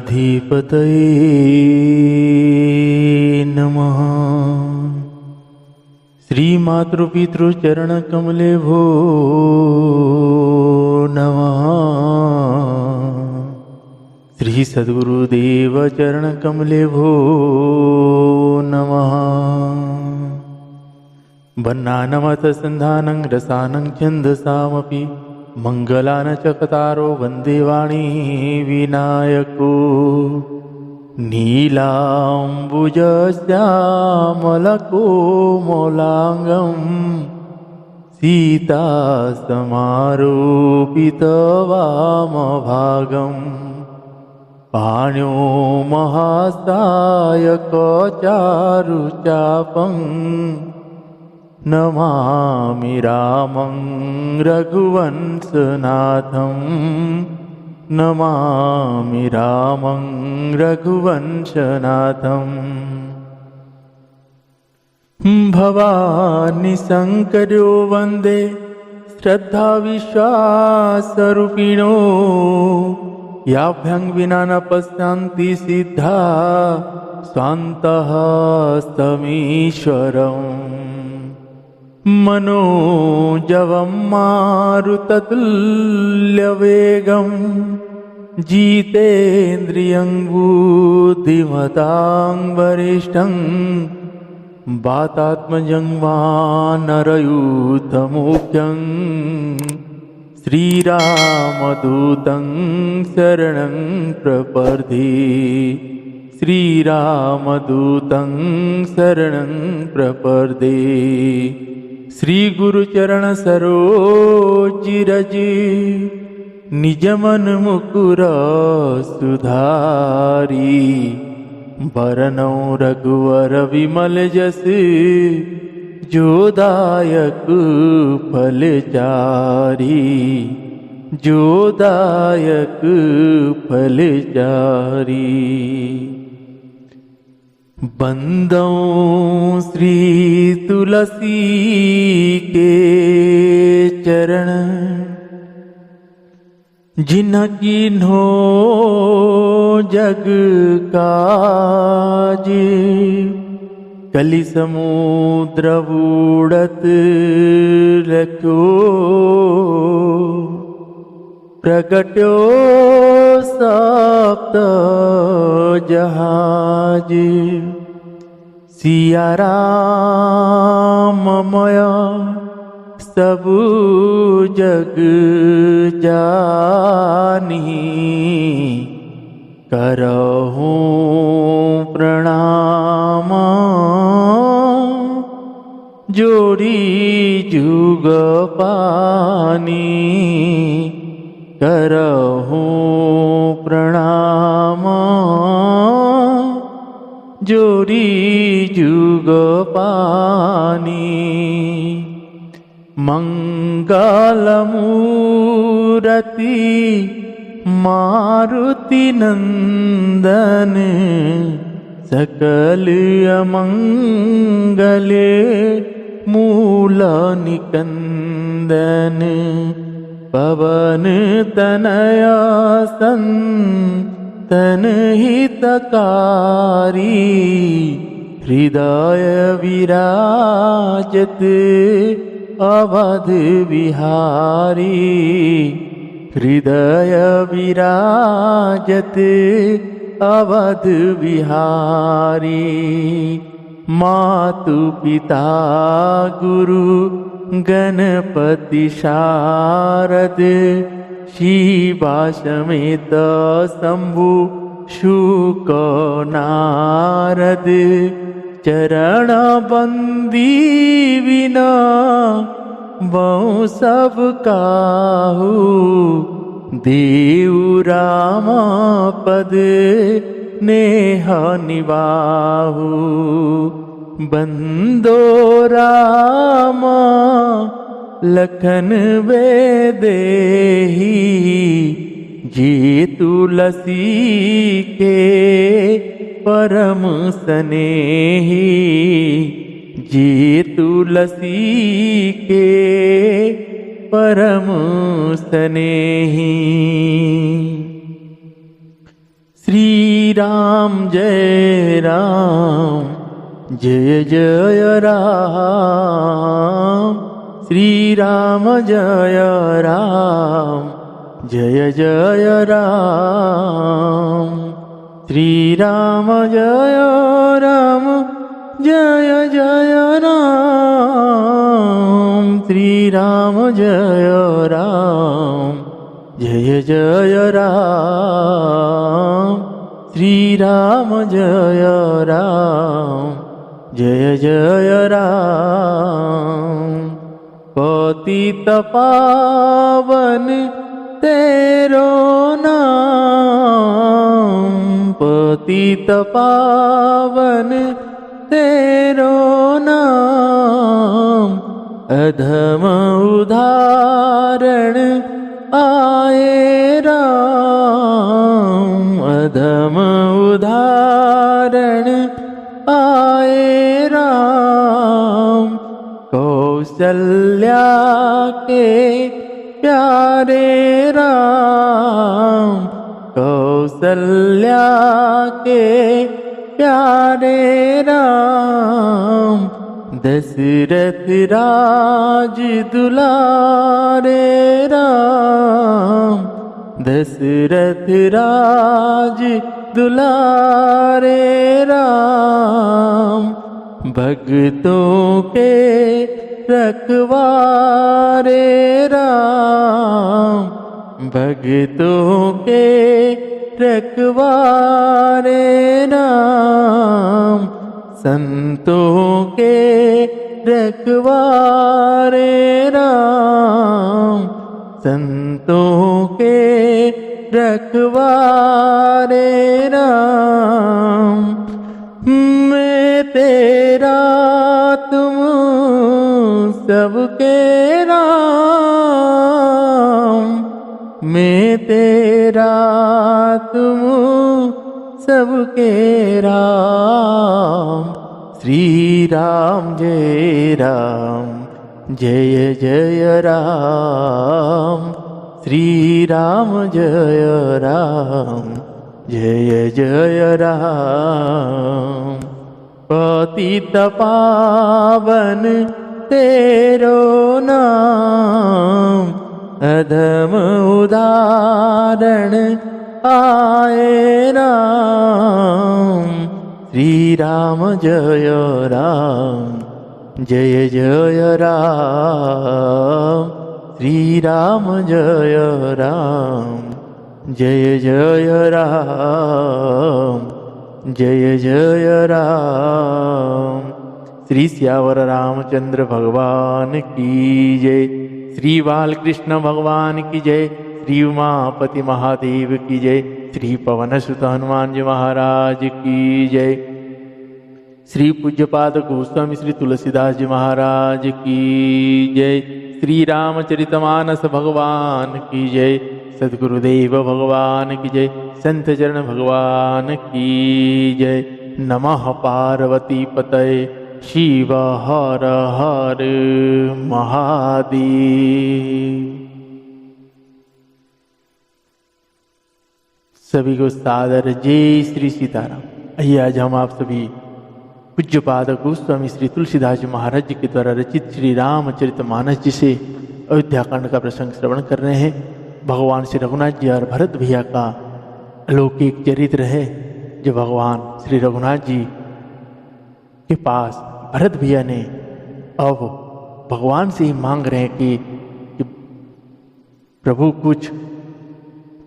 गणाधिपतये नमः। श्रीमातृपितृचरणकमले भो नमः। श्री सद्गुरुदेव चरणकमले भो नमः। वन्नानमतसन्धानं रसानं छन्दसामपि मंगलान चकतारो वंदे वाणी विनायको। नीलाम्बुजश्यामलकोमलाङ्गं सीतासमारोपितवामभागं पाण्यो महासायकचारुचापं नमामि रामं रघुवंशनाथं। नमामि रामं रघुवंशनाथं। भवानी शंकरो वंदे श्रद्धा विश्वासरूपिणो। याभ्यां विना न पश्यन्ति सिद्धा स्वान्तः तमीश्वरम्। मनोजवं मारुततुल्यवेगं जितेन्द्रियं बुद्धिमतां वरिष्ठं। वातात्मजं वानरयूथमुख्यं श्रीरामदूतं शरणं प्रपद्ये। श्रीरामदूतं शरणं प्रपद्ये। श्री गुरुचरण सरोज निज मन मुकुर सुधारी। वरनौ रघुवर विमल जस जोदायक फलचारी। जोदायक फलचारी। बंदौ श्री तुलसी के चरण जिनकिन्हो जग काज। कलि समुद्र बूढ़त रखो प्रगट्यो सप्त जहाज। सिया राममय सब जग जानी। करहूं प्रणाम जोड़ी जुग पानी। करहूं प्रणाम जोड़ी जुग पानी। मंगलमूर्ति मारुति नंदन। सकल अमंगले मूल निकंदन। पवन तनया संतन हितकारी। हृदय विराजत अवध विहारी। हृदय विराजत अवध विहारी। मातु पिता गुरु गणपति शारद। शिवा समेत शंभु शुक नारद। चरण बंदी बिना बहु सब काहू। देव राम पद नेह निबाहु। बंदो राम लखन वेदेही। जी तुलसी के परम स्नेही। जी तुलसी के परम स्नेही। श्री राम जय राम, जय जय राम। श्री राम जय राम, जय जय राम। श्री राम जय राम, जय जय राम। श्री राम जय राम, जय जय राम। श्री राम जय राम, जय जय राम। पतित पावन तेरो नाम, पतित पावन तेरो नाम। अधम उदाहरण आए राम, अधम उदाहरण आए राम। कौशल्या के प्यारे राम, कौशल्या के प्यारे राम। दशरथ राज दुलारे राम, दशरथ राज दुलारे राम। भक्तों के रखवारे राम, भक्तों के रखवारे राम। संतों के रखवारे राम, संतों के रखवारे राम। मैं तेरा तुम सबके राम, मैं तेरा तुम सबके राम। श्री राम जय राम, जय जय राम। श्री राम जय राम, जय जय राम। पतित पावन तेरो नाम, अधम उदाहरण आए राम। श्री राम जय राम, जय जय राम। श्री राम जय राम, जय जय राम, जय जय राम। श्री सियावर रामचंद्र भगवान की जय। श्री बालकृष्ण भगवान की जय। श्री उमापति महादेव की जय। श्री पवन सुत हनुमान जी महाराज की जय। श्री पूज्यपाद गोस्वामी श्री तुलसीदास जी महाराज की जय। श्री रामचरितमानस भगवान की जय। सद्गुरुदेव भगवान की जय। संत चरण भगवान की जय। नमः पार्वती पतये शिव हर हर महादेव। सभी को सादर जय श्री सीताराम। आइए आज हम आप सभी पूज्यपाद गोस्वामी श्री तुलसीदास जी महाराज जी के द्वारा रचित श्री रामचरितमानस जी से अयोध्या कांड का प्रसंग श्रवण कर रहे हैं। भगवान श्री रघुनाथ जी और भरत भैया का अलौकिक चरित्र है, जो भगवान श्री रघुनाथ जी के पास भरत भैया ने अब भगवान से ही मांग रहे हैं कि प्रभु कुछ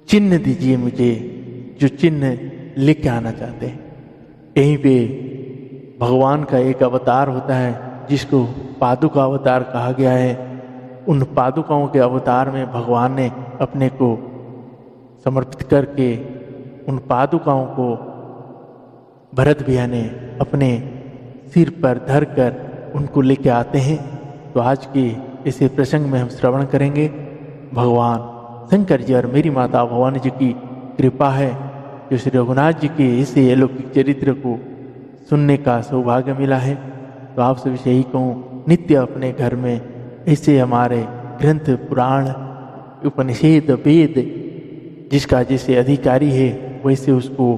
चिन्ह दीजिए मुझे, जो चिन्ह लेके आना चाहते हैं। यहीं पे भगवान का एक अवतार होता है जिसको पादुका अवतार कहा गया है। उन पादुकाओं के अवतार में भगवान ने अपने को समर्पित करके उन पादुकाओं को भरत भैया ने अपने सिर पर धरकर उनको लेके आते हैं। तो आज के इसे प्रसंग में हम श्रवण करेंगे। भगवान शंकर जी और मेरी माता भवानी जी की कृपा है जो श्री रघुनाथ जी के इसे अलौकिक चरित्र को सुनने का सौभाग्य मिला है। तो आप सभी से यही कहूँ, नित्य अपने घर में ऐसे हमारे ग्रंथ पुराण उपनिषद वेद जिसका जैसे अधिकारी है वैसे उसको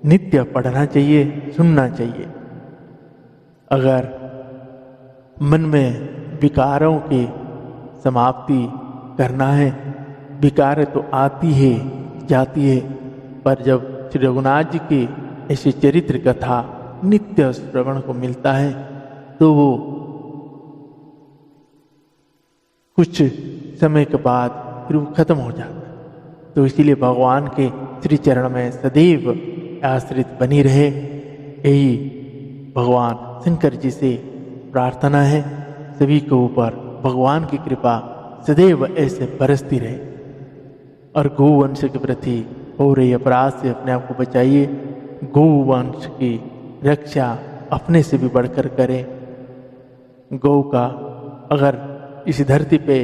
नित्य पढ़ना चाहिए, सुनना चाहिए। अगर मन में विकारों की समाप्ति करना है, विकार तो आती है जाती है, पर जब श्री रघुनाथ जी की ऐसी चरित्र कथा नित्य श्रवण को मिलता है तो वो कुछ समय के बाद फिर वो खत्म हो जाता है। तो इसीलिए भगवान के श्री चरण में सदैव आश्रित बनी रहे, यही भगवान शंकर जी से प्रार्थना है। सभी के ऊपर भगवान की कृपा सदैव ऐसे बरसती रहे। और गौवंश के प्रति हो रही अपराध से अपने आप को बचाइए। गौवंश की रक्षा अपने से भी बढ़कर करें। गौ का अगर इस धरती पे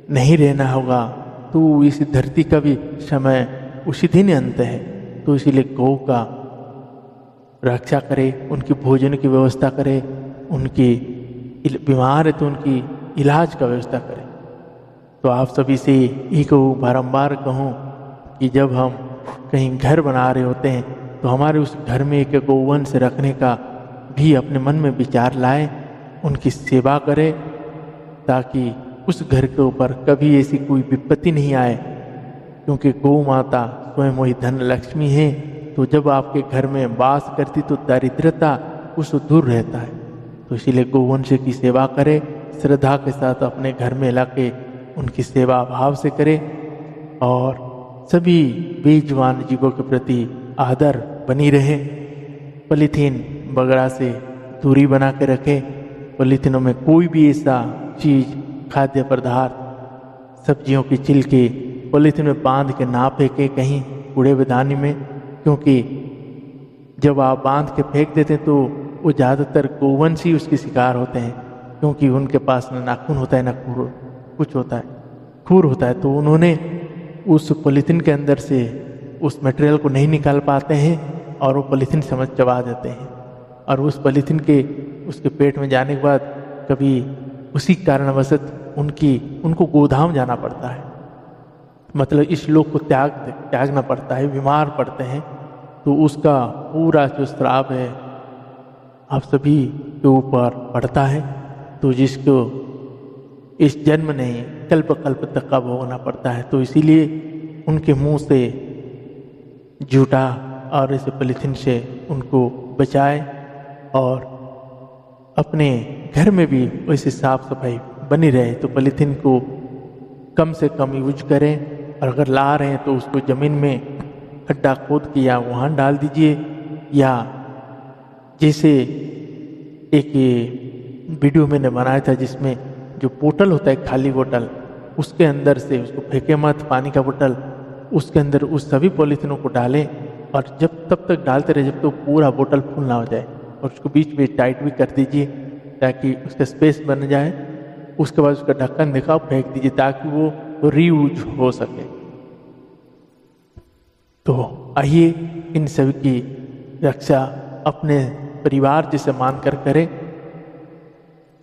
नहीं रहना होगा तो इस धरती का भी समय उसी दिन अंत है। तो इसीलिए गौ का रक्षा करें, उनकी भोजन की व्यवस्था करें, उनकी बीमार है तो उनकी इलाज का व्यवस्था करें। तो आप सभी से यही कहूँ, बारंबार कहूँ कि जब हम कहीं घर बना रहे होते हैं तो हमारे उस घर में एक गौवंश रखने का भी अपने मन में विचार लाएं, उनकी सेवा करें, ताकि उस घर के ऊपर कभी ऐसी कोई विपत्ति नहीं आए। क्योंकि गौ माता स्वयं वही धन लक्ष्मी है। तो जब आपके घर में वास करती तो दारिद्रता उससे दूर रहता है। तो इसीलिए गौवंश की सेवा करें, श्रद्धा के साथ अपने घर में लाके उनकी सेवा भाव से करें और सभी बेजुबान जीवों के प्रति आदर बनी रहे। पॉलीथीन वगैरह से दूरी बना के रखें। पॉलीथीनों में कोई भी ऐसा चीज़, खाद्य पदार्थ, सब्जियों की छिलके पॉलीथीन में बांध के ना फेंके कहीं कूड़ेदानी में, क्योंकि जब आप बांध के फेंक देते हैं तो वो ज़्यादातर गौवंश ही उसके शिकार होते हैं। क्योंकि उनके पास न नाखून होता है, न कुछ होता है, खूर होता है। तो उन्होंने उस पॉलीथीन के अंदर से उस मटेरियल को नहीं निकाल पाते हैं और वो पॉलीथीन समझ चबा देते हैं। और उस पॉलीथीन के उसके पेट में जाने के बाद कभी उसी कारणवश उनको गोधाम जाना पड़ता है, मतलब इस लोक को त्यागना पड़ता है, बीमार पड़ते हैं। तो उसका पूरा जो श्राप है आप सभी के ऊपर पड़ता है। तो जिसको इस जन्म नहीं कल्प कल्प तक का भोगना पड़ता है। तो इसीलिए उनके मुंह से जूठा और इस पॉलीथीन से उनको बचाए और अपने घर में भी वैसे साफ सफाई बनी रहे। तो पॉलीथीन को कम से कम यूज करें और अगर ला रहे हैं तो उसको ज़मीन में खड्डा खोद के या वहाँ डाल दीजिए, या जैसे एक वीडियो मैंने बनाया था जिसमें जो बोतल होता है, खाली बोतल, उसके अंदर से उसको फेंके मत, पानी का बोतल, उसके अंदर उस सभी पॉलीथीनों को डालें और जब तब तक डालते रहे जब तक पूरा बोतल फुल ना हो जाए। और उसको बीच में टाइट भी कर दीजिए ताकि उसका स्पेस बन जाए। उसके बाद उसका ढक्कन दिखाओ, फेंक दीजिए ताकि वो रीयूज हो सके। तो आइए इन सभी की रक्षा अपने परिवार जैसे मानकर करें।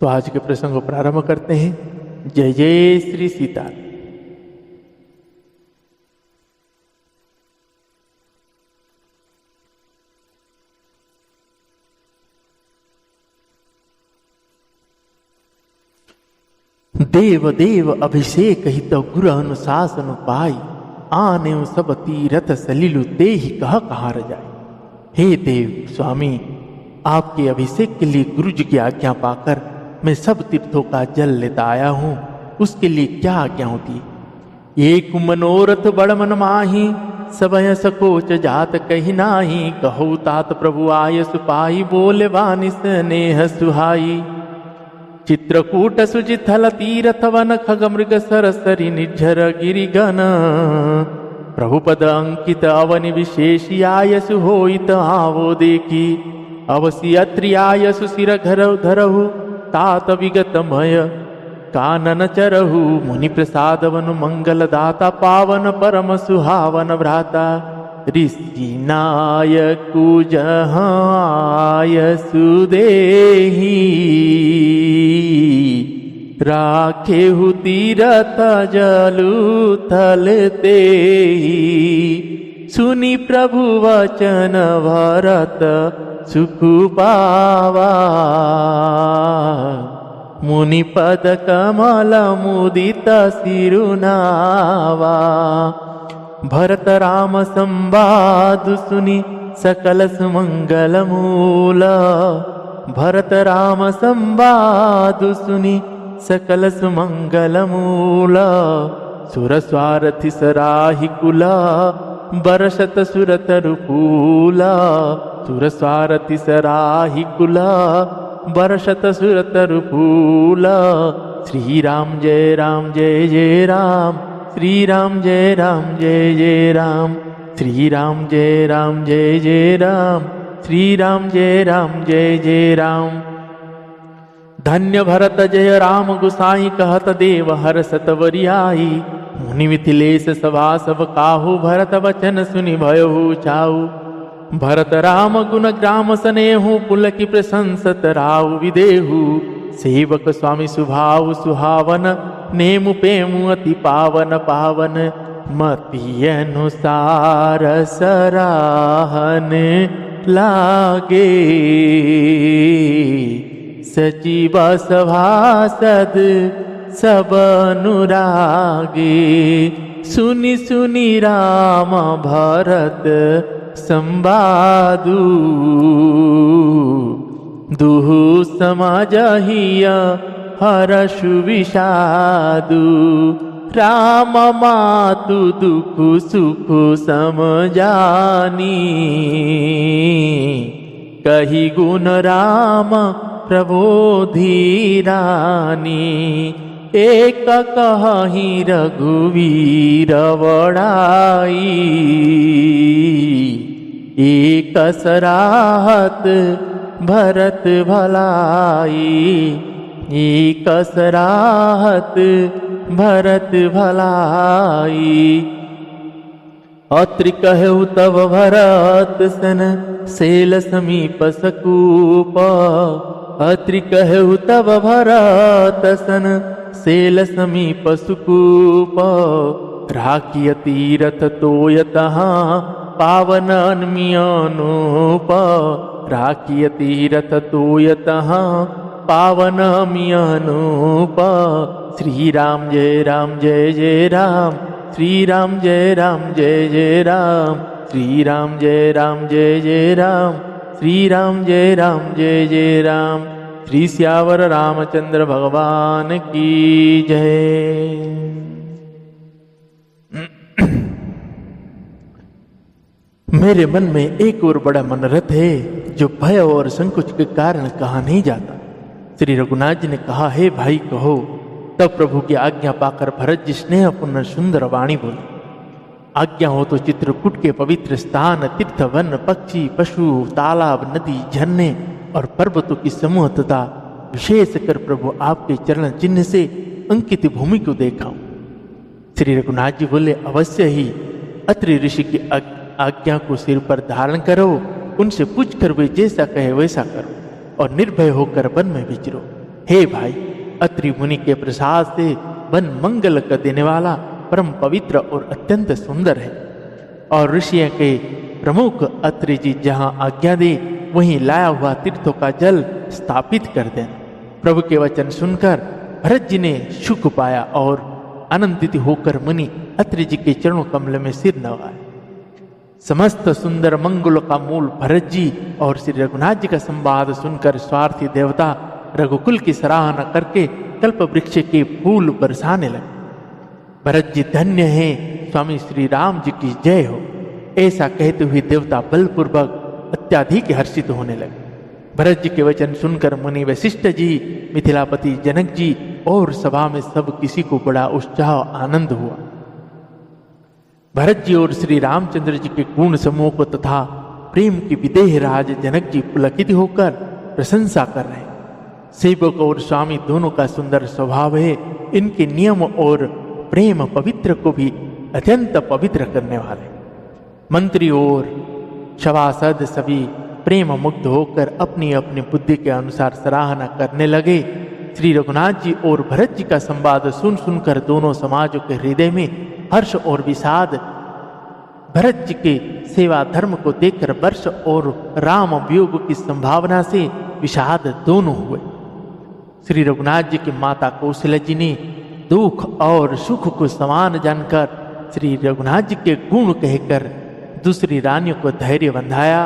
तो आज के प्रसंग को प्रारंभ करते हैं। जय जय श्री सीता। देव देव अभिषेक हित गुरु अनुशासन पाई, आने सब तीरथ सलिलु ते ही कहाँ रजाई। हे देव स्वामी, आपके अभिषेक के लिए गुरु जी की आज्ञा पाकर मैं सब तीर्थों का जल लेता आया हूँ। उसके लिए क्या आज्ञा होती है। एक मनोरथ बड़ मन माही, सबय सकोच जात कही नाही। कहो तात प्रभु आय सुपाई, बोले वाणी स्नेह सुहाई। चित्रकूट सुचिथल तीरथ वन खग मृग सरसरी निर्झर गिरिगन। प्रभुपद अंकित अवनि विशेषी आयसु होइत आवो देखी। अवसी अत्रि आयसु सिर घरऊ धरहु, तात विगतमय कानन चरहु। मुनि प्रसाद वनु मंगल दाता, पावन परम सुहावन भ्राता। ऋषि नायकु जहाँ आयसु देही, राखेहु तीरथ जलु थल तेहि। सुनी प्रभु वचन भरत सुख पावा। मुनि पद कमल मुदित सिरुनावा। भरत राम संवाद सुनी सकल सुमंगल मूल। भरत राम संवाद सुनी सकल सुमंगल मूल। सुर स्वारथि सराहि कुला बरसत सुरतरु फूला। सुर स्वारथि सराहि कुला बरसत सुरतरु फूला। श्री राम जय राम जय जय राम। श्री राम जय राम जय जय राम। श्री राम जय राम जय जय राम। श्री राम जय राम जय जय राम। धन्य भरत जय राम गुसाई कहत देव हर्षत बरियाई। मुनि मिथिलेश सभा सब काहू भरत वचन सुनि भयहु छाऊ। भरत राम गुण ग्राम सनेहु पुलकी प्रशंसत राउ विदेहु। सेवक स्वामी सुभाव सुहावन नेमु पेमु अति पावन पावन। मति अनुसार सराहन लागे सचिव सभासद सब अनुरागे। सुनि सुनि राम भरत संवादु दुहु समाजहिय हर्षु विषादु। राम मातु दुख सुख समझानी कही गुण राम प्रबोधि रानी। एक कहि रघुवीर बड़ाई एक सराहत भरत भलाई। एक सराहत भरत भलाई। अत्रि कहु तब भरत सन सेल समीप सकूप। अत्रि कहु तब भरत सन सेल समीप सुकूप। राखिय तीरथ तोयतः पावन अन्मियानूप। राखिय तीरथ तोयतः पावन मियानूप। श्री राम जय राम जय जय राम। श्री राम जय राम जय जय राम। श्री राम जय राम जय जय राम। श्री राम जय राम जय जय राम। श्री श्यावर रामचंद्र भगवान की जय। मेरे मन में एक और बड़ा मनोरथ है जो भय और संकोच के कारण कहा नहीं जाता। श्री रघुनाथ जी ने कहा, हे भाई कहो। तब प्रभु की आज्ञा पाकर भरत जी स्नेहपूर्ण सुंदर वाणी बोले, आज्ञा हो तो चित्रकूट के पवित्र स्थान, तीर्थ, वन, पक्षी, पशु, तालाब, नदी, झरने और पर्वतों की समूह तथा विशेष कर प्रभु आपके चरण चिन्ह से अंकित भूमि को देखाऊं। श्री रघुनाथ जी बोले, अवश्य ही। अत्रि ऋषि की आज्ञा को सिर पर धारण करो, उनसे पूछकर वे जैसा कहे वैसा करो और निर्भय होकर वन में विचरो। हे भाई, अत्रि मुनि के प्रसाद से वन मंगल कर देने वाला, परम पवित्र और अत्यंत सुंदर है। और ऋषियों के प्रमुख अत्रि जी जहाँ आज्ञा दे वहीं लाया हुआ तीर्थों का जल स्थापित कर देना। प्रभु के वचन सुनकर भरत जी ने सुख पाया और आनंदित होकर मुनि अत्रि जी के चरणों कमल में सिर नवाया। समस्त सुंदर मंगल का मूल भरत जी और श्री रघुनाथ जी का संवाद सुनकर स्वार्थी देवता रघुकुल की सराहना करके कल्प वृक्ष के फूल बरसाने लगे। भरत जी धन्य हैं, स्वामी श्री राम जी की जय हो। ऐसा कहते हुए देवता बलपूर्वक अत्याधिक हर्षित होने लगे। भरत जी के वचन सुनकर मुनि वशिष्ठ जी, मिथिलापति जनक जी और सभा में सब किसी को बड़ा उत्साह आनंद हुआ। भरत जी और श्री रामचंद्र जी के गुण समूह को तथा प्रेम की विदेह राज जनक जी पुलकित होकर प्रशंसा कर रहे हैं। सेवक और स्वामी दोनों का सुंदर स्वभाव है। इनके नियम और प्रेम पवित्र को भी अत्यंत पवित्र करने वाले। मंत्री और सभासद सभी प्रेम मुग्ध होकर अपनी अपनी बुद्धि के अनुसार सराहना करने लगे। श्री रघुनाथ जी और भरत जी का संवाद सुन सुनकर दोनों समाजों के हृदय में हर्ष और विषाद भरत जी के सेवा धर्म को देखकर वर्ष और राम वियोग की संभावना से विषाद दोनों हुए। श्री रघुनाथ जी की माता कौशल्या जी ने दुख और सुख को समान जानकर श्री रघुनाथ जी के गुण कहकर दूसरी रानियों को धैर्य बंधाया।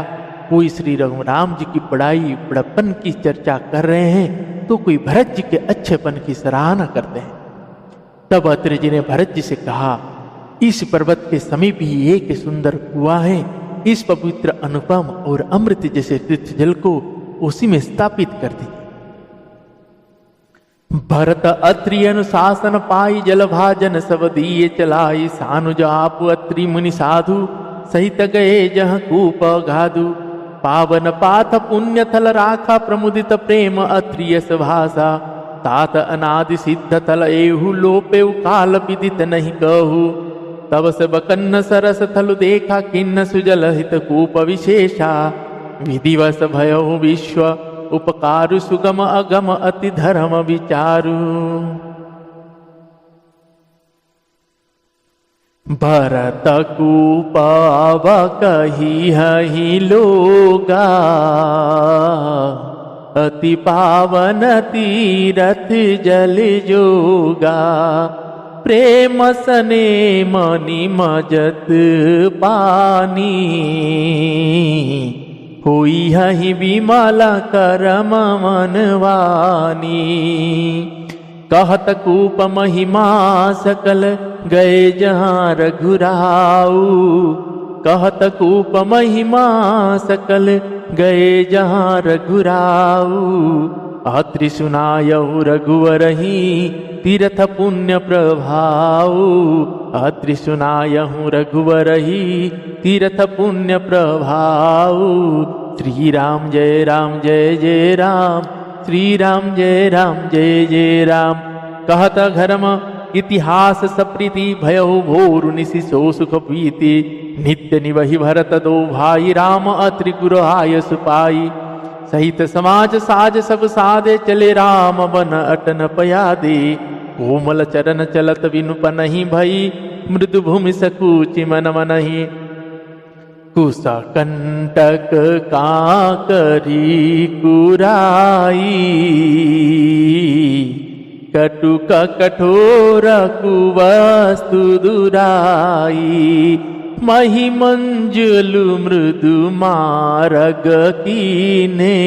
कोई श्री रघुराम जी की बड़ाई बड़प्पन की चर्चा कर रहे हैं तो कोई भरत जी के अच्छेपन की सराहना करते हैं। तब अत्रि जी ने भरत जी से कहा, इस पर्वत के समीप ही एक सुंदर कुआं है, इस पवित्र अनुपम और अमृत जैसे तीर्थ जल को उसी में स्थापित कर दीजिए। भरत अत्रि अनुशासन पाई, जल भाजन सब दिए चलाई, सानुज आप अत्रि मुनि साधु, सहित गए जह कूप गाधु। पावन पाथ पुण्य थल राखा, प्रमुदित प्रेम अत्रि यश भाषा, तात अनादि सिद्ध तल एहु, लोपेउ काल विदित नहीं कहु। तब सब कन्न सरस थलु देखा, किन्न सुजल हित कूप विशेषा, विधिवश भयो विश्व उपकारु, सुगम अगम अति धर्म विचारु। भरत कूप कही हहि लोगा, अति पावन तीरथ जल जोगा। प्रेम सने मनि मजत पानी, होई हहि विमल करम मनवानी। कहत कूप महिमा सकल, गए जहाँ रघुराऊ। कहत कूप महिमा सकल, गए जहाँ रघुराऊ। अत्रि सुनायहु रघुवरहि, तीर्थ पुण्य प्रभाऊ। अत्रि सुनायहु रघुवरहि, तीर्थ पुण्य प्रभाऊ। श्री राम जय राम जय जय राम, श्री राम जय राम जय जय राम। कहत घरम इतिहास सप्रीति, भयहु भोरु निशि सो सुख प्रीति। नित्य निवहि भरत दो भाई, राम अत्रि गुरु आयस पाई। सहित समाज साज सब सादे, चले राम बन अटन पयादे। कोमल चरण चलत विनुप नहीं भई, मृदु भूमि सकूचि मन मनहि। कुश कंटक काकरी कुराई, कटुक कठोर कुवस्तु दुराई। मही मंजुलु मृदु मारग कीने,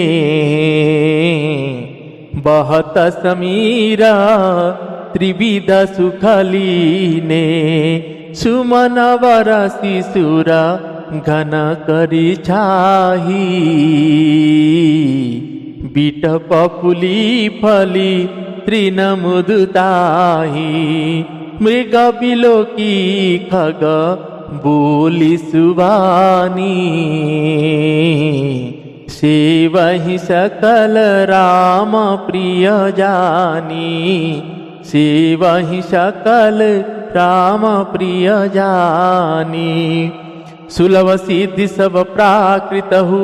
बहत समीरा त्रिविध सुखलीने। सुमन वरसी सुर घन करी छाही, बीट पपुली फली तृण मुदुताही। मृग बिलोकी खग बोली सुबानी, सेवहि सकल राम प्रिय जानी। सेवहि सकल राम प्रिय जानी। सुलभ सिद्धि सब प्राकृत हु,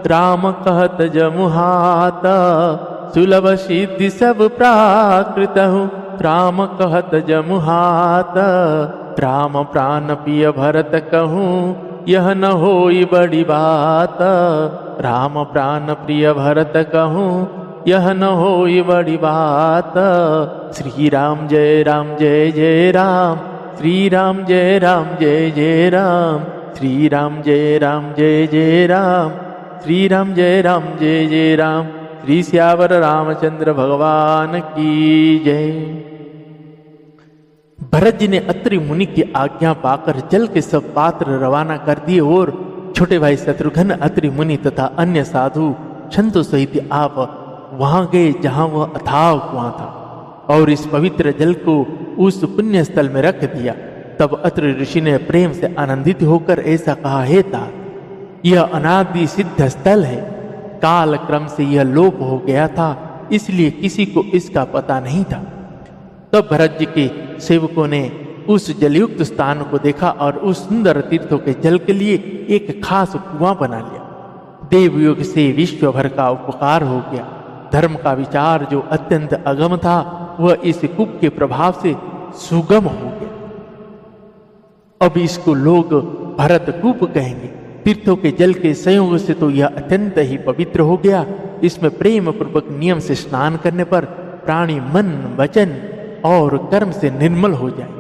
राम कहत जमुहात। सुलभ सिद्धि सब प्राकृत हु, राम कहत जमुहात। राम प्राण पिय भरत कहूँ, यह न होई बड़ी बात। राम प्राण प्रिय भरत कहूँ, यह न होई बड़ी बात। श्री राम जय जय राम, श्री राम जय जय राम। श्री राम जय जय राम, श्री राम जय जय राम। श्री श्यावर रामचंद्र भगवान की जय। भरत जी ने अत्रि मुनि की आज्ञा पाकर जल के सब पात्र रवाना कर दिए और छोटे भाई शत्रुघ्न, अत्रि मुनि तथा अन्य साधु संतों सहित आप वहां गए जहां वह अथाह कुआं था और इस पवित्र जल को उस पुण्य स्थल में रख दिया। तब अत्रि ऋषि ने प्रेम से आनंदित होकर ऐसा कहा, हे तात, यह अनादि सिद्ध स्थल है। काल क्रम से यह लोप हो गया था, इसलिए किसी को इसका पता नहीं था। तब भरत जी के सेवकों ने उस जलयुक्त स्थान को देखा और उस सुंदर तीर्थों के जल के लिए एक खास कुआं बना लिया। देवयुग से विश्व भर का उपकार हो गया। धर्म का विचार जो अत्यंत अगम था वह इस कूप के प्रभाव से सुगम हो गया। अब इसको लोग भरत कूप कहेंगे। तीर्थों के जल के संयोग से तो यह अत्यंत ही पवित्र हो गया। इसमें प्रेम पूर्वक नियम से स्नान करने पर प्राणी मन वचन और कर्म से निर्मल हो जाए।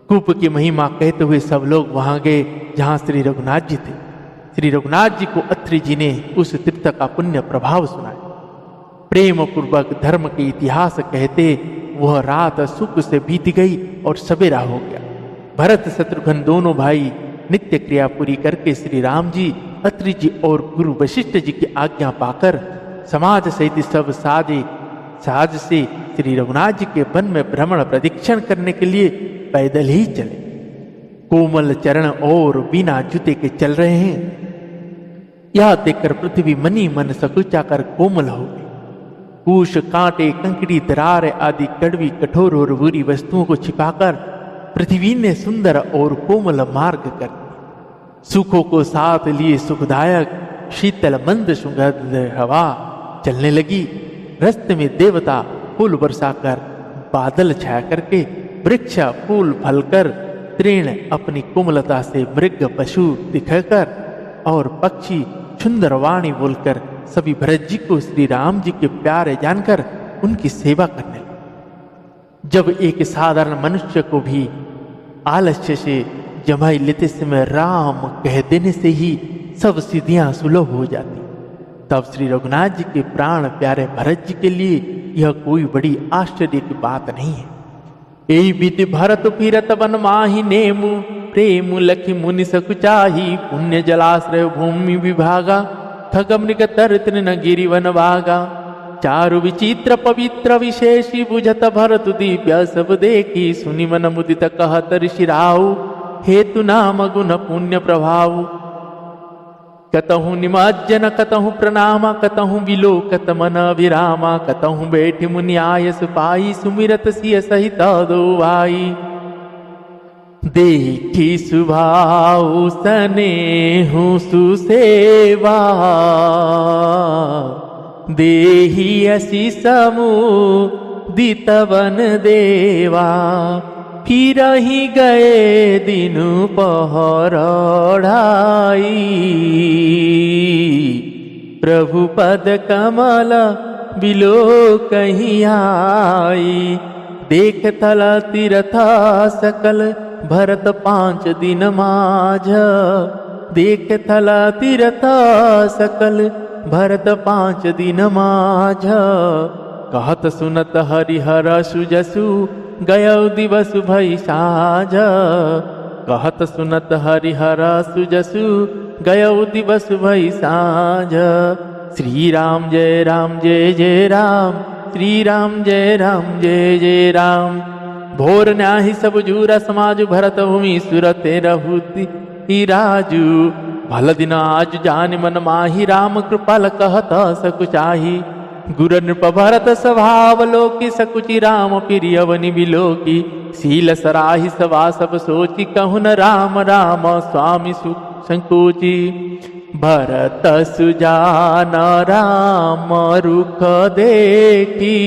कूप की महिमा कहते हुए सब लोग वहां गए जहां श्री रघुनाथ जी थे। श्री रघुनाथ जी को अत्रि जी ने उस तीर्थ का पुण्य प्रभाव सुनाया। प्रेम पूर्वक धर्म के इतिहास कहते वह रात सुख से बीत गई और सवेरा हो गया। भरत शत्रुघ्न दोनों भाई नित्य क्रिया पूरी करके श्री राम जी, अत्रि जी और गुरु वशिष्ठ जी की आज्ञा पाकर समाज सहित सब साज से श्री रघुनाथ जी के वन में भ्रमण प्रदक्षिण करने के लिए पैदल ही चले। कोमल चरण और बिना जूते के चल रहे हैं। यह देखकर पृथ्वी मनी मन सकुचाकर कोमल हो गई। कुश कांटे कंकड़ी दरार आदि कड़वी कठोर और बुरी वस्तुओं को छिपाकर पृथ्वी ने सुंदर और कोमल मार्ग कर दिया। सुखों को साथ लिए सुखदायक शीतल मंद सुगंध हवा चलने लगी। रास्ते में देवता फूल बरसाकर, बादल छाया करके, वृक्ष फूल फलकर, तृण अपनी कोमलता से मृग पशु दिखाकर और पक्षी सुंदर वाणी बोलकर सभी भरत जी को श्री राम जी के प्यारे जानकर उनकी सेवा करने लगे। जब एक साधारण मनुष्य को भी आलस्य से जमाई लेते समय राम कह देने से ही सब सिद्धियां सुलभ हो जाती, तब श्री रघुनाथ जी के प्राण प्यारे भरत जी के लिए यह कोई बड़ी आश्चर्य की बात नहीं है। एहि विधि भरत फिरत वन माहि नेमु, प्रेम लखि मुनि सकुचाही, पुण्य जलाश्रय भूमि विभागा, खग मृग तर तृण गिरि वन भागा। चारु विचित्र पवित्र विशेषी, बुझत भरत दिव्य सब देखी, सुनि मन मुदित कहत ऋषि राहु, हेतु नाम गुण पुण्य प्रभाव। कतहु निमज्जन कतहु प्रणामा, कतहु विलोकत मन विरामा, कतहु बैठि मुनि आयस पाई, सुमिरत सिय सहित दो भाई। देखी सुभाउ स्नेहु सुसेवा, देहि असि समुदित वन देवा। फिर ही गए दिनु पहर ढाई, प्रभु पद कमल बिलो कहीं आई। देख थल तीरथ सकल भरत 5 दिन माझ, देख थल तीरथ सकल भरत 5 दिन माझ। कहत सुनत हरिहर सुजसु, गयौ दिवस भई साँझ। कहत सुनत हरिहर सुजसु, गयौ दिवस भई साँझ। श्री राम जय राम जय जय राम, श्री राम जय राम जय जय राम। भोर न्याहि सब जूरा समाज, भरत भूमि सुरते रहुति राजू। भल दिन आज जान मन माही, राम कृपाल कहत सकुचाही। गुर नृप भरत स्वभाव लोकी, सकुचि राम प्रियवनि बिलोकी। शील सराहि सवा सब सोचि, कहु न राम राम स्वामी संकोचि। भरत सुजान राम रुख देखी,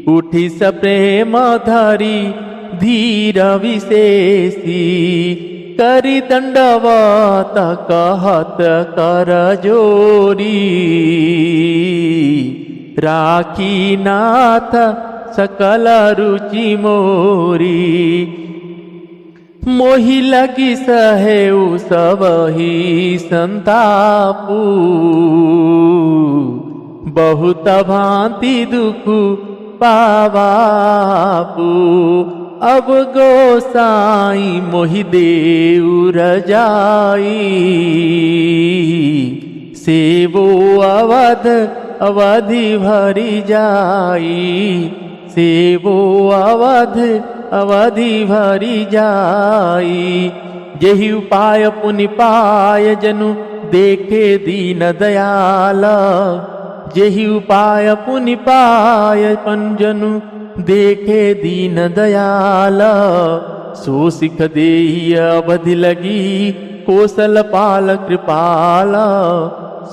उठी सप्रेम धरी धीर विशेषी। करि दंडवत कहत कर जोरी, राखी नाथ सकल रुचि मोरी। मोहि लगी सहेउ सब ही संतापू, बहुत भांति दुख पावापू। अब गोसाई मोहि देउ रजाई, सेवो अवध अवधि भरि जाई। सेवो अवध अवधि भरि जाई। जेहि उपाय पुनि पाय जनु, देखे दीन दयाल। जेहि उपाय पुनि पाय पंजनु, देखे दीन दयाल। सो सिख देहि अवधि लगी, कौशल पाल कृपाल।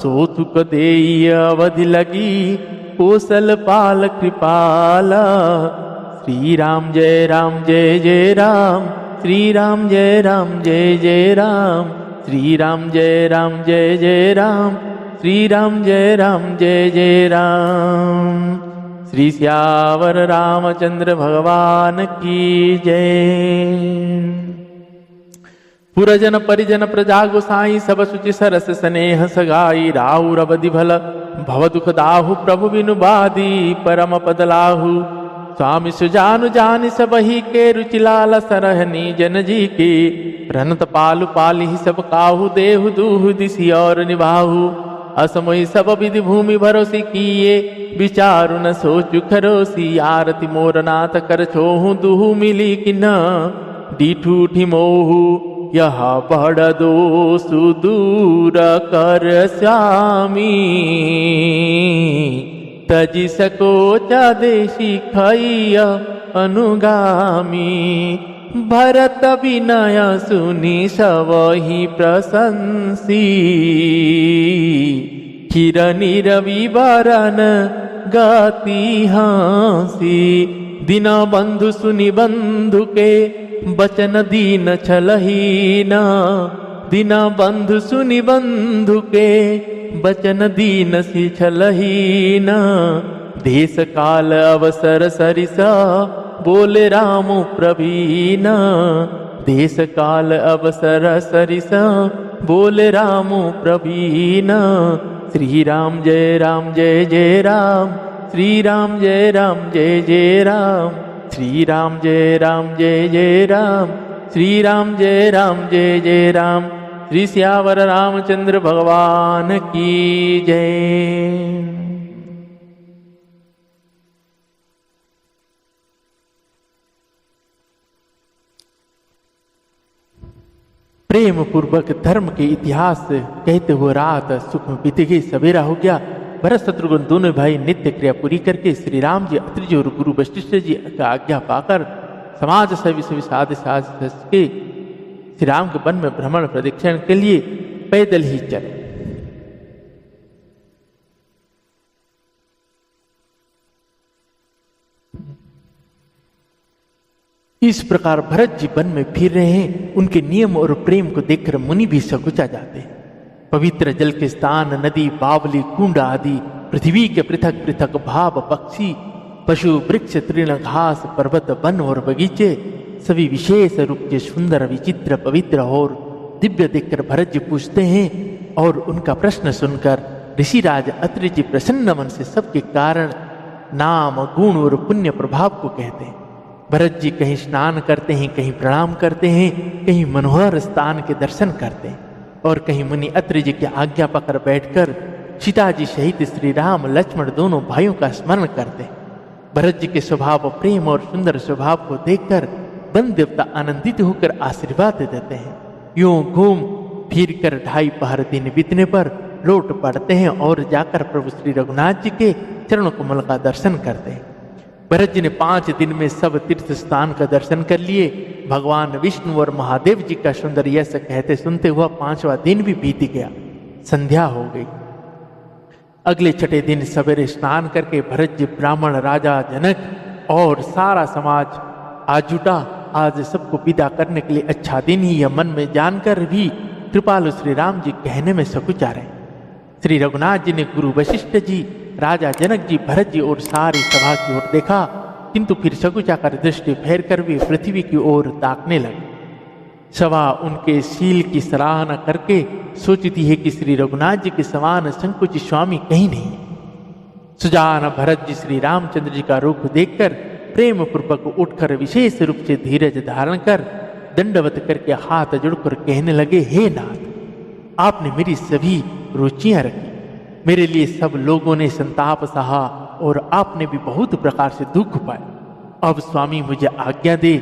सो सुख देहि अवधि लगी, कौशल पाल कृपाल। श्री राम जय जय राम, श्री राम जय जय राम, श्री राम जय जय राम, श्री राम जय जय राम। श्री सियावर रामचंद्र भगवान की जय। पुरजन परिजन प्रजा गोसाई सब सुचि सरस स्नेह सगाई, राहु रबदि भल भव दुख दाहु, प्रभु बिनु बादी परम पद लाहु। स्वामी सुजानु जानि सबहि के, रुचि लाल सरहनी जन जी के। प्रणत पालु पालिहि सब काहू, देहु दूहु दिसि और निभाहु। असमोहि सब विधि भूमि भरोसी किए, विचारु न सोचु खरोसी। आरती मोर नाथ कर छोहु, दुहु मिली कि न डीठू ठिमोहु। यह बड़ दोषु दूर कर स्वामी, तजि सकोच देशी खैय अनुगामी। भरत विनय सुनि सबहि प्रशंसी, हिरनी रवि वरन गति हंसी। दीन बंधु सुनि बंधु के, बचन दीन छलही न। दीन बंधु सुनि बंधु के, बचन दीन सी छलही न। देश काल अवसर सरिस, बोले राम प्रवीण। देश काल अवसर सरिस, बोले राम प्रवीण। श्री राम जय जय राम, श्री राम जय जय राम, श्री राम जय जय राम, श्री राम जय जय राम। श्री सियावर रामचंद्र भगवान की जय। प्रेम पूर्वक धर्म के इतिहास कहते हुए रात सुख में बीत गई। सवेरा हो गया। भरत शत्रुघ्न दोनों भाई नित्य क्रिया पूरी करके श्री राम जी, अत्रि जी और गुरु वशिष्ठ जी का आज्ञा पाकर समाज सभी साध के श्री राम के वन में भ्रमण प्रदक्षिण के लिए पैदल ही चले। इस प्रकार भरत जी वन में फिर रहे हैं। उनके नियम और प्रेम को देखकर मुनि भी सकुचा जाते हैं। पवित्र जल के स्थान, नदी, बावली, कुंड आदि, पृथ्वी के पृथक पृथक भाव, पक्षी, पशु, वृक्ष, तृण, घास, पर्वत, वन और बगीचे सभी विशेष रूप से सुंदर, विचित्र, पवित्र और दिव्य देखकर भरत जी पूछते हैं। और उनका प्रश्न सुनकर ऋषिराज अत्रि जी प्रसन्न मन से सबके कारण, नाम, गुण और पुण्य प्रभाव को कहते हैं। भरत जी कहीं स्नान करते हैं, कहीं प्रणाम करते हैं, कहीं मनोहर स्थान के दर्शन करते हैं और कहीं मुनि अत्रि जी की आज्ञा पाकर बैठकर सीता जी सहित श्री राम लक्ष्मण दोनों भाइयों का स्मरण करते हैं। भरत जी के स्वभाव, प्रेम और सुंदर स्वभाव को देखकर वन देवता आनंदित होकर आशीर्वाद देते हैं। यूं घूम फिर कर 2.5 पहर दिन बीतने पर लौट पड़ते हैं और जाकर प्रभु श्री रघुनाथ जी के चरण कमल का दर्शन करते हैं। भरत जी ने 5 दिन में सब तीर्थ स्थान का दर्शन कर लिए। भगवान विष्णु और महादेव जी का सुंदर यश कहते सुनते हुआ 5वां दिन भी बीत गया। संध्या हो गई। अगले 6ठे दिन सवेरे स्नान करके भरत जी, ब्राह्मण, राजा जनक और सारा समाज आज जुटा। आज सबको विदा करने के लिए अच्छा दिन ही यह मन में जानकर भी कृपालु श्री राम जी कहने में सकुचा रहे। श्री रघुनाथ जी ने गुरु वशिष्ठ जी, राजा जनक जी, भरत जी और सारी सभा की ओर देखा, किंतु फिर सकुचा कर दृष्टि फेर कर भी पृथ्वी की ओर ताकने लगे। सभा उनके शील की सराहना करके सोचती है कि श्री रघुनाथ जी के समान संकुच स्वामी कहीं नहीं। सुजान भरत जी श्री रामचंद्र जी का रूप देखकर प्रेम पूर्वक उठकर विशेष रूप से धीरज धारण कर दंडवत करके हाथ जोड़कर कहने लगे, हे नाथ, आपने मेरी सभी रुचियां रखी, मेरे लिए सब लोगों ने संताप सहा और आपने भी बहुत प्रकार से दुख पाए। अब स्वामी मुझे आज्ञा दे,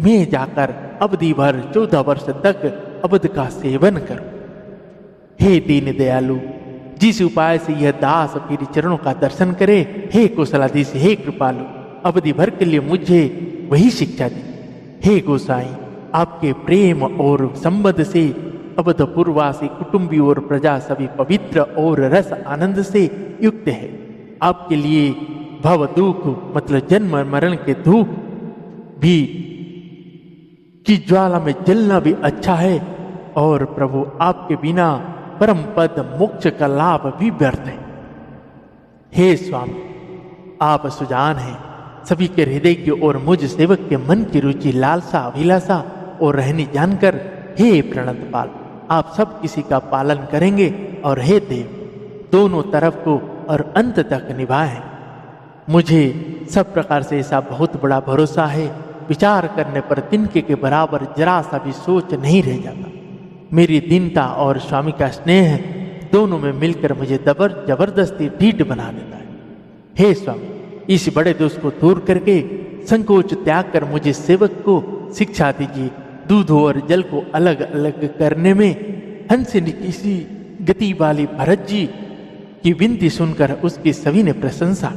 मैं जाकर अवधि भर 14 वर्ष तक अवध का सेवन करूं। हे दीन दयालु, जिस उपाय से यह दास मेरे चरणों का दर्शन करे, हे कौशलाधीश, हे कृपालु, अवधि भर के लिए मुझे वही शिक्षा दी। हे गोसाई, आपके प्रेम और संबंध से अवधपुरवासी कुटुंबी और प्रजा सभी पवित्र और रस आनंद से युक्त है। आपके लिए भव दुख मतलब जन्म मरण के दुख भी कि ज्वाला में जलना भी अच्छा है और प्रभु आपके बिना परम पद मोक्ष का लाभ भी व्यर्थ है। हे स्वामी, आप सुजान हैं, सभी के हृदय की ओर मुझ सेवक के मन की रुचि, लालसा, अभिलाषा और रहनी जानकर हे प्रणत पाल, आप सब किसी का पालन करेंगे और हे देव, दोनों तरफ को और अंत तक निभाएं। मुझे सब प्रकार से ऐसा बहुत बड़ा भरोसा है, विचार करने पर तिनके के बराबर जरा सा भी सोच नहीं रह जाता। मेरी दीनता और स्वामी का स्नेह दोनों में मिलकर मुझे जबरदस्ती ढीठ बना देता है। हे स्वामी, इस बड़े दोष को दूर करके संकोच त्याग कर मुझे सेवक को शिक्षा दीजिए। दूध और जल को अलग अलग करने में हंसनी किसी गति वाली भरत जी की विनती सुनकर उसकी सभी ने प्रशंसा।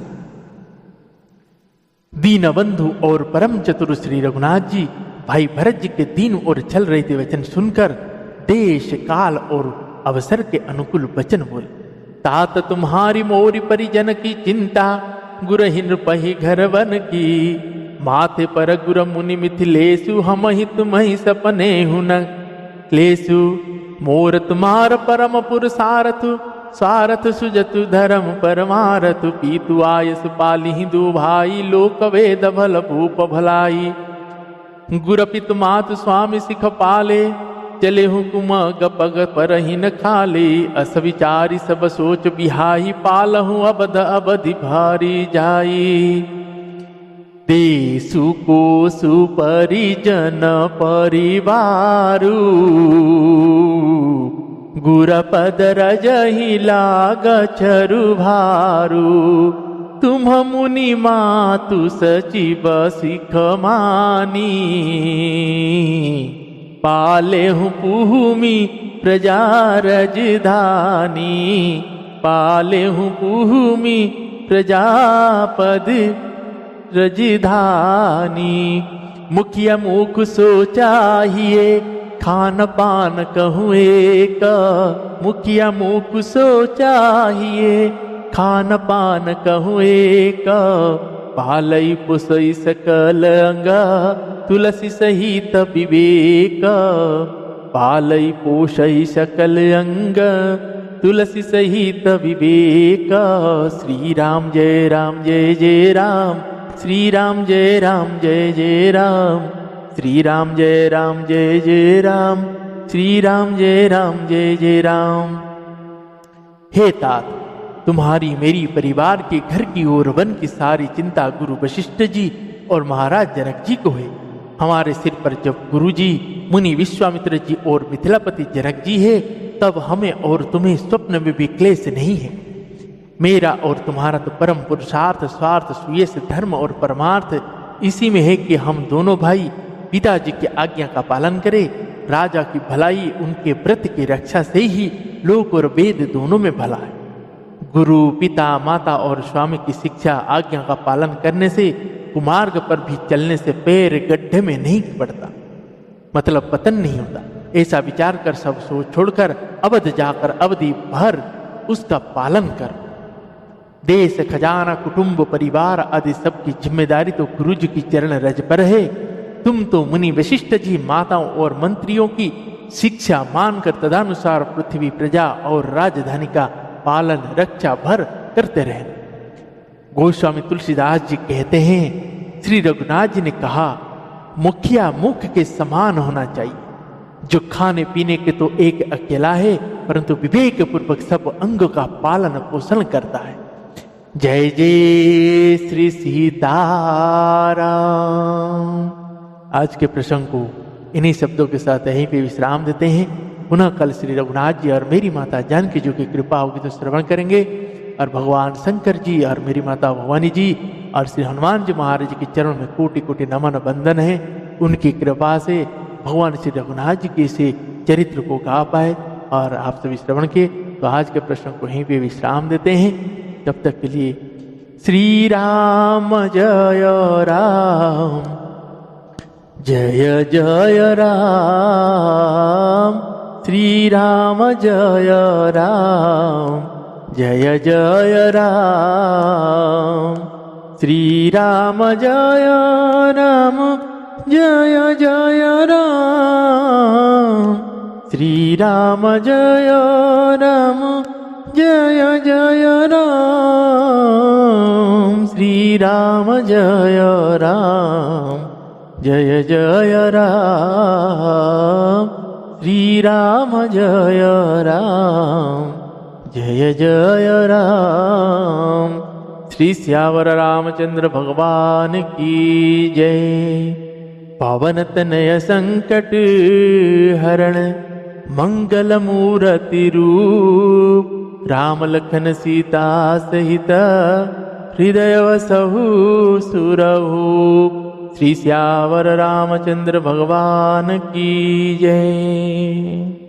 दीन बंधु और परम चतुर श्री रघुनाथ जी भाई भरत जी के दीन और छल रहित वचन सुनकर देश काल और अवसर के अनुकूल वचन बोले। तात तुम्हारी मोरी परिजन की चिंता, गुरहिन पही घर वन की, माथे पर गुर मुनि मिथिलेशु, हम ही तुम ही सपने हुन क्लेशु। मोर तुम्हार परम पुरुषारथु, सारथ सुजतु धर्म परमारथु, पीतु आयस पाली दु भाई, लोक वेद भल भूप भलाई। गुरपित मातु स्वामी सिख पाले, चले हुकुम गपग पर ही न खाले, अस विचारी सब सोच बिहाई, पालहु अबध अबधि भारी जाई। देसु को सुपरिजन परिवारु, गुरपद रजहि लाग चरु भारू। तुम मुनि मातु सचिव सिख मानी, पाले हूँ पुहुमि प्रजा रजधानी, पाले हूँ पुहुमि प्रजापद रजधानी। मुखिया मुख सोचाहिए, खान पान कहूँ एक, मुखिया मुख सोचाहिए, खान पान कहूँ एक। पालई पुसई सकल अंग, तुलसी सहित विवेक, पालई पोषई सकल अंग, तुलसी सहित विवेक। श्री राम जय राम जय जय राम, श्री राम जय राम जय जय राम, श्री राम जय राम जय जय राम, श्री राम जय राम जय जय राम। हे तात, तुम्हारी मेरी परिवार के घर की ओर वन की सारी चिंता गुरु वशिष्ठ जी और महाराज जनक जी को है। हमारे सिर पर जब गुरु जी, मुनि विश्वामित्र जी और मिथिलापति जनक जी है, तब हमें और तुम्हें स्वप्न में भी क्लेश नहीं है। मेरा और तुम्हारा तो परम पुरुषार्थ, स्वार्थ, सुयश, धर्म और परमार्थ इसी में है कि हम दोनों भाई पिताजी की आज्ञा का पालन करें। राजा की भलाई उनके व्रत की रक्षा से ही लोक और वेद दोनों में भला है। गुरु, पिता, माता और स्वामी की शिक्षा, आज्ञा का पालन करने से कुमार्ग पर भी चलने से पैर गड्ढे में नहीं पड़ता, मतलब पतन नहीं होता। ऐसा विचार कर सब सोच छोड़कर अवध जाकर अवधि भर उसका पालन कर। देश, खजाना, कुटुंब, परिवार आदि सबकी जिम्मेदारी तो गुरु जी की चरण रज पर है। तुम तो मुनि वशिष्ठ जी, माताओं और मंत्रियों की शिक्षा मानकर तदनुसार पृथ्वी, प्रजा और राजधानी का पालन रक्षा भर करते रहे। गोस्वामी तुलसीदास जी कहते हैं, श्री रघुनाथ जी ने कहा, मुखिया मुख के समान होना चाहिए, जो खाने पीने के तो एक अकेला है, परंतु विवेक पूर्वक सब अंगों का पालन पोषण करता है। जय जय श्री सीताराम। आज के प्रसंग को इन्हीं शब्दों के साथ यहीं पे विश्राम देते हैं। पुनः कल श्री रघुनाथ जी और मेरी माता जानकी जी की कृपा होगी तो श्रवण करेंगे, और भगवान शंकर जी और मेरी माता भवानी जी और श्री हनुमान जी महाराज जी के चरण में कोटि कोटि नमन बंदन है। उनकी कृपा से भगवान श्री रघुनाथ जी के इसे चरित्र को गा पाए और आप सभी श्रवण के। तो आज के प्रसंग को यहीं पे विश्राम देते हैं। तब तक के लिए श्री राम जय राम, जय जय राम, श्री राम जय राम, जय जय राम, श्री राम जय राम, जय जय राम। श्री राम जय राम, जय जय राम। श्री राम जय राम, जय जय राम। श्री राम जय राम, जय जय राम। श्री श्यावर रामचंद्र भगवान की जय। पवन तनय संकट हरण, मंगल मूर्ति रूप। राम लखन सीता सहित, हृदय वसहु सुरभूप। श्री श्यावर रामचंद्र भगवान की जय।